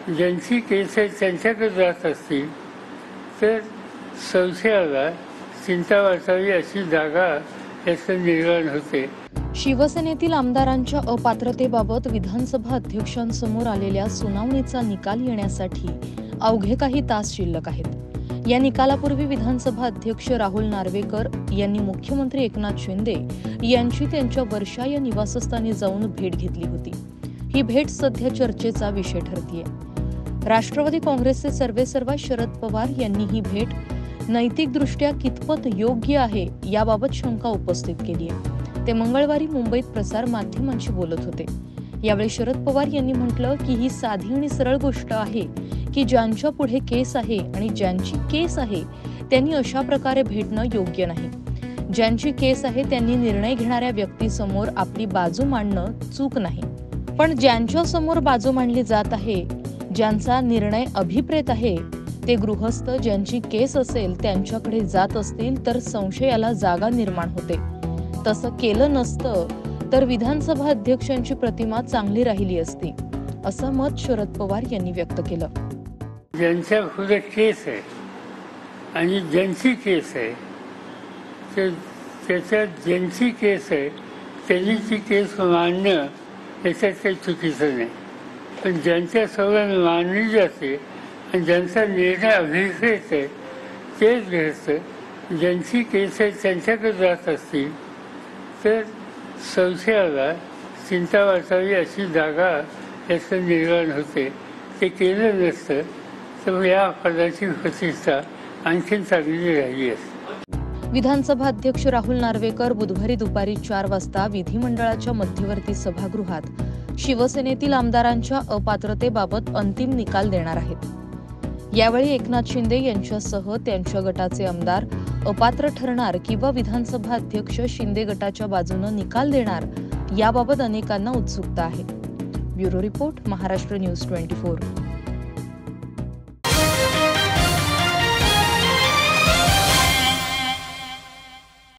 ज्यांची केस आहे त्यांच्याकडे जात असतील तर संशयाला चिंता वाटावी अशी जागा याचं निर्माण होते. शिवसेनेतील आमदारांच्या अपात्रतेबाबत विधानसभा अध्यक्षांसमोर आलेल्या सुनावणीचा निकाल येण्यासाठी अवघे काही तास शिल्लक आहेत. या निकालापूर्वी विधानसभा अध्यक्ष राहुल नार्वेकर यांनी मुख्यमंत्री एकनाथ शिंदे यांची त्यांच्या वर्षा या निवासस्थानी जाऊन भेट घेतली होती. ही भेट सध्या चर्चेचा विषय ठरतीये. राष्ट्रवादी काँग्रेसचे सर्वेसर्वा शरद पवार यांनी ही भेट नैतिकदृष्ट्या कितपत योग्य आहे याबाबत शंका उपस्थित केली आहे. ते मंगळवारी मुंबईत प्रसार माध्यमांशी बोलत होते. यावेळी शरद पवार यांनी म्हटलं की ही साधी आणि सरळ गोष्ट आहे की ज्यांच्या पुढे केस आहे आणि ज्यांची केस आहे त्यांनी अशा प्रकारे भेटणं योग्य नाही. ज्यांची केस आहे त्यांनी निर्णय घेणाऱ्या व्यक्तीसमोर आपली बाजू मांडणं चूक नाही. पण ज्यांच्या समोर बाजू मांडली जात आहे, ज्यांचा निर्णय अभिप्रेत आहे, ते गृहस्थ ज्यांची केस असेल त्यांच्याकडे जात असतील तर संशयाला जागा निर्माण होते. तसं केलं नसतं तर विधानसभा अध्यक्षांची प्रतिमा चांगली राहिली असती, असं मत शरद पवार यांनी व्यक्त केलं. ज्यांच्या पुढे केस आहे आणि ज्यांची केस आहे त्याच्यात ज्यांची केस आहे त्यांनी ती केस मांडणं याच्यात काही चुकीचं नाही. पण ज्यांच्यासमोर मांडली जाते आणि ज्यांचा निर्णय अभिप्रेत आहे तेच गृहस्थ ज्यांची केस आहे त्यांच्याकडे जात असतील तर संशयाला चिंता वाटावी अशी जागा याचं निर्माण होते. ते केलं नसतं तर या पदाची प्रतिष्ठा आणखीन चांगली राहिली असते. विधानसभा अध्यक्ष राहुल नार्वेकर बुधवारी दुपारी 4 वाजता विधिमंडळाच्या मध्यवर्ती सभागृहात शिवसेनेतील आमदारांच्या अपात्रतेबाबत अंतिम निकाल देणार आहेत. यावेळी एकनाथ शिंदे यांच्यासह त्यांच्या गटाचे आमदार अपात्र ठरणार किंवा विधानसभा अध्यक्ष शिंदे गटाच्या बाजूने निकाल देणार याबाबत अनेकांना उत्सुकता आहे. Bureau report, Maharashtra news 24.